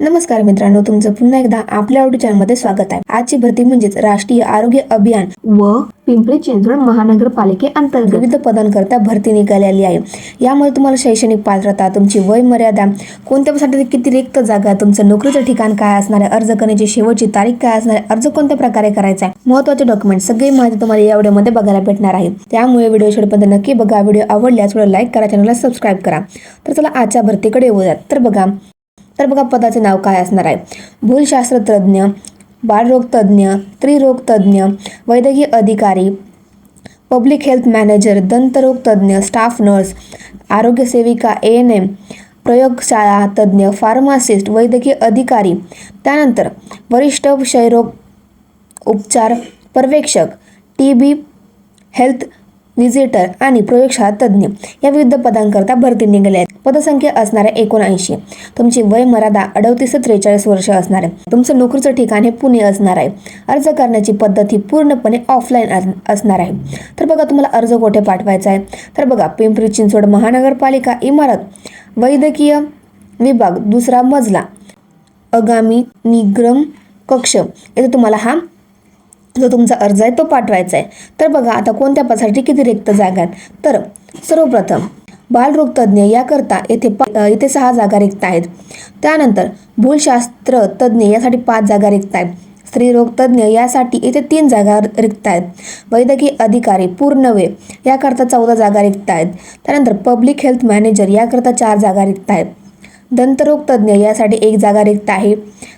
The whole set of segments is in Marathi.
नमस्कार मित्रांनो, तुमचं पुन्हा एकदा आपल्या आवडी चॅनलमध्ये स्वागत आहे. आजची भरती म्हणजेच राष्ट्रीय आरोग्य अभियान व पिंपरी चिंचवड महानगरपालिकेअंतर्गत विविध पदांकरता भरती निघालेली आहे. यामुळे तुम्हाला शैक्षणिक पात्रता, तुमची वय मर्यादा, कोणत्या पदासाठी किती रिक्त जागा, तुमचं नोकरीचं ठिकाण काय असणार आहे, अर्ज करण्याची शेवटची तारीख काय असणार आहे, अर्ज कोणत्या प्रकारे करायचा आहे, महत्त्वाचे डॉक्युमेंट, सगळी माहिती तुम्हाला या व्हिडिओमध्ये बघायला भेटणार आहे. त्यामुळे व्हिडिओ शेवटपर्यंत नक्की बघा. व्हिडिओ आवडल्यास लाईक करा, चॅनलला सबस्क्राईब करा. तर चला आजच्या भरतीकडे येऊयात. तर बघा पदाचे नाव काय असणार आहे. भूलशास्त्र तज्ज्ञ, बालरोग तज्ज्ञ, स्त्रीरोग तज्ज्ञ, वैद्यकीय अधिकारी, पब्लिक हेल्थ मॅनेजर, दंतरोग तज्ज्ञ, स्टाफ नर्स, आरोग्य सेविका, ANM, प्रयोगशाळा तज्ज्ञ, फार्मासिस्ट, वैद्यकीय अधिकारी, त्यानंतर वरिष्ठ क्षयरोग उपचार पर्यवेक्षक, TB हेल्थ विजिटर आणि प्रयोगशाळा तज्ज्ञ या विविध पदांकरता भरती निघाली आहेत. पदसंख्या असणार आहे 79. तुमची वय मर्यादा 38 ते 43 वर्ष असणार आहे. तुमचं नोकरीचं ठिकाण हे पुणे असणार आहे. अर्ज करण्याची पद्धत ही पूर्णपणे ऑफलाईन असणार आहे. तर बघा तुम्हाला अर्ज कुठे पाठवायचा आहे. तर बघा पिंपरी चिंचवड महानगरपालिका इमारत, वैद्यकीय विभाग, 2रा मजला, आगामी निग्रम कक्ष येथे तुम्हाला हा जो तुमचा अर्ज आहे तो पाठवायचा आहे. तर बघा आता कोणत्या पदासाठी किती रिक्त जागा आहेत. तर सर्वप्रथम बालरोग तज्ज्ञ याकरता इथे 6 जागा रिक्त आहेत. त्यानंतर भूलशास्त्र तज्ज्ञ यासाठी 5 जागा रिक्त आहेत. स्त्रीरोग तज्ज्ञ यासाठी इथे 3 जागा रिक्त आहेत. वैद्यकीय अधिकारी पूर्ण वेळ याकरता 14 जागा रिक्त आहेत. त्यानंतर पब्लिक हेल्थ मॅनेजर याकरता 4 जागा रिक्त आहेत. दंतरोग तज्ज्ञ यासाठी 1 जागा रिक्त आहे.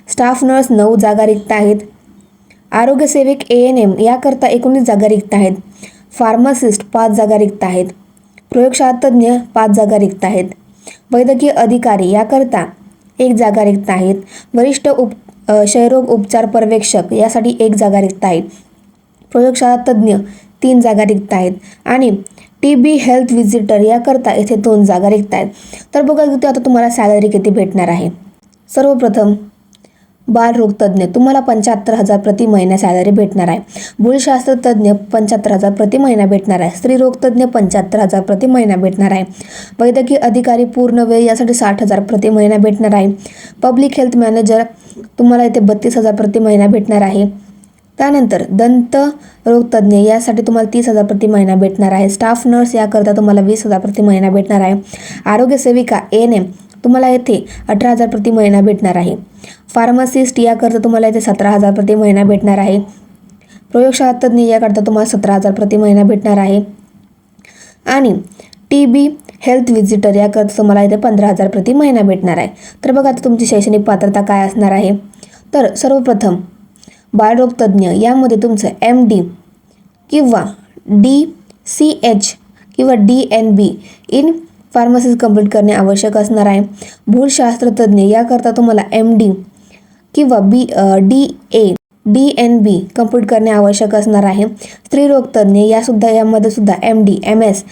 स्टाफ नर्स 9 जागा रिक्त आहेत. आरोग्य सेवक ANM याकरता 19 जागा रिक्त आहेत. फार्मासिस्ट 5 जागा रिक्त आहेत. प्रयोगशाळा तज्ज्ञ 5 जागा रिक्त आहेत. वैद्यकीय अधिकारी याकरता 1 जागा रिक्त आहेत. वरिष्ठ क्षयरोग उपचार पर्यवेक्षक यासाठी 1 जागा रिक्त आहे. प्रयोगशाळा तज्ज्ञ 3 जागा रिक्त आहेत. आणि TB हेल्थ विजिटर याकरता इथे 2 जागा रिक्त आहेत. तर बघा इथे आता तुम्हाला सॅलरी किती भेटणार आहे. सर्वप्रथम बालरोग तज्ज्ञ तुम्हाला 75,000 प्रति महिना सॅलरी भेटणार आहे. भूलशास्त्र तज्ज्ञ 75,000 प्रति महिना भेटणार आहे. स्त्रीरोग तज्ज्ञ 75,000 प्रति महिना भेटणार आहे. वैद्यकीय अधिकारी पूर्ण वेळ यासाठी 60,000 प्रति महिना भेटणार आहे. पब्लिक हेल्थ मॅनेजर तुम्हाला इथे 32,000 प्रति महिना भेटणार आहे. त्यानंतर दंत रोग तज्ज्ञ यासाठी तुम्हाला 30,000 प्रति महिना भेटणार आहे. स्टाफ नर्स याकरता तुम्हाला 20,000 प्रति महिना भेटणार आहे. आरोग्य सेविका ANM तुम्हाला येथे 18,000 प्रति महिना भेटणार आहे. फार्मासिस्ट याकरता तुम्हाला इथे 17,000 प्रति महिना भेटणार आहे. प्रयोगशाळा तज्ज्ञ याकरता तुम्हाला 17,000 प्रति महिना भेटणार आहे. आणि TB हेल्थ विजिटर याकरता तुम्हाला इथे 15,000 प्रति महिना भेटणार आहे. तर बघा आता तुमची शैक्षणिक पात्रता काय असणार आहे. तर सर्वप्रथम बालरोग तज्ज्ञ यामध्ये तुमचं MD किंवा DCH किंवा DNB इन फार्मसी कंप्लीट करणे आवश्यक असणार आहे. भूलशास्त्र तज्ज्ञ याकरता तुम्हाला MD किंवा DA DNB कंप्लीट करणे आवश्यक असणार आहे. स्त्रीरोग तज्ज्ञ यामध्ये सुद्धा MD MS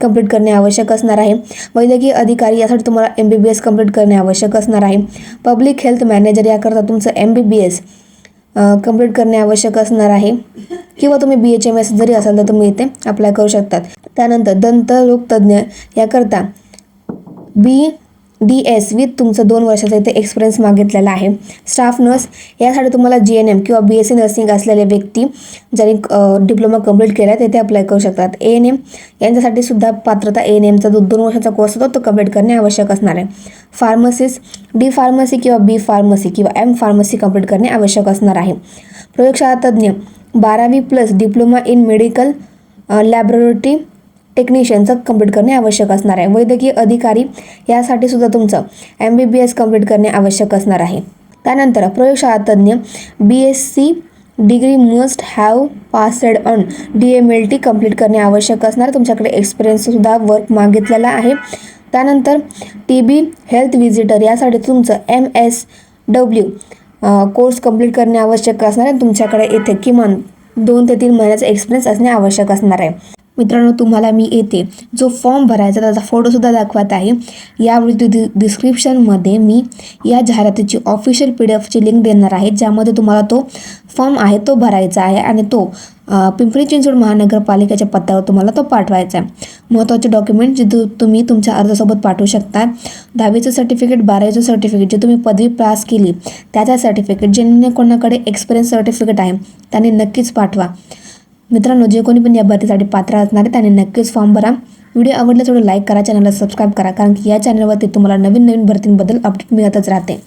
कंप्लीट करणे आवश्यक असणार आहे. वैद्यकीय अधिकारी यासाठी तुम्हाला MBBS कंप्लीट करणे आवश्यक असणार आहे. पब्लिक हेल्थ मॅनेजर याकरता तुमचं MBBS कंप्लीट करणे आवश्यक असणार आहे. किंवा तुम्ही BHMS जरी असाल तर तुम्ही इथे अप्लाय करू शकतात. त्यानंतर दंतरोग तज्ज्ञ याकरता BDS विथ तुमचं 2 वर्षाचा इथे एक्सपिरियन्स मागितलेला आहे. स्टाफ नर्स यासाठी तुम्हाला GNM किंवा BSc नर्सिंग असलेले व्यक्ती ज्यांनी डिप्लोमा कंप्लीट केला आहे तेथे अप्लाय करू शकतात. ANM यांच्यासाठी सुद्धा पात्रता ANMचा 2 वर्षाचा कोर्स होतो तो कंप्लीट करणे आवश्यक असणार आहे. फार्मसिस्ट D फार्मसी किंवा B फार्मसी किंवा M फार्मसी कंप्लीट करणे आवश्यक असणार आहे. प्रयोगशाळा तज्ज्ञ 12वी+ डिप्लोमा इन मेडिकल लॅबोरेटरी टेक्निशियनचं कंप्लीट करणे आवश्यक असणार आहे. वैद्यकीय अधिकारी यासाठी सुद्धा तुमचं MBBS कंप्लीट करणे आवश्यक असणार आहे. त्यानंतर प्रयोगशाळा तज्ज्ञ BSc degree must have passed on DMLT complete करणे आवश्यक असणार. तुमच्याकडे एक्सपिरियन्ससुद्धा वर्क मागितलेला आहे. त्यानंतर TB हेल्थ विजिटर यासाठी तुमचं MSW कोर्स कंप्लीट करणे आवश्यक असणार आहे. तुमच्याकडे इथे किमान 2 ते 3 महिन्याचा एक्सपिरियन्स असणे आवश्यक असणार आहे. मित्रांनो तुम्हाला मी येथे जो फॉर्म भरायचा त्याचा फोटोसुद्धा दाखवत आहे. यावेळी डिस्क्रिप्शनमध्ये मी या जाहिरातीची ऑफिशियल PDF ची लिंक देणार आहे ज्यामध्ये तुम्हाला तो फॉर्म आहे तो भरायचा आहे आणि तो पिंपरी चिंचवड महानगरपालिकेच्या पत्त्यावर तुम्हाला तो पाठवायचा आहे. महत्त्वाचे डॉक्युमेंट जे तुम्ही तुमच्या अर्जासोबत पाठवू शकता, 10वीचं सर्टिफिकेट, 12वीचं सर्टिफिकेट, जे तुम्ही पदवी पास केली त्याचा सर्टिफिकेट, ज्यांनी कोणाकडे एक्सपिरियन्स सर्टिफिकेट आहे त्यांनी नक्कीच पाठवा. मित्रांनो, जे कोणी पण या भरतीसाठी पात्र असणार आहे त्यांनी नक्कीच फॉर्म भरा. व्हिडिओ आवडला थोडं लाईक करा, चॅनलला सबस्क्राईब करा, कारण की या चॅनलवरती तुम्हाला नवीन भरतींबद्दल अपडेट मिळतच राहते.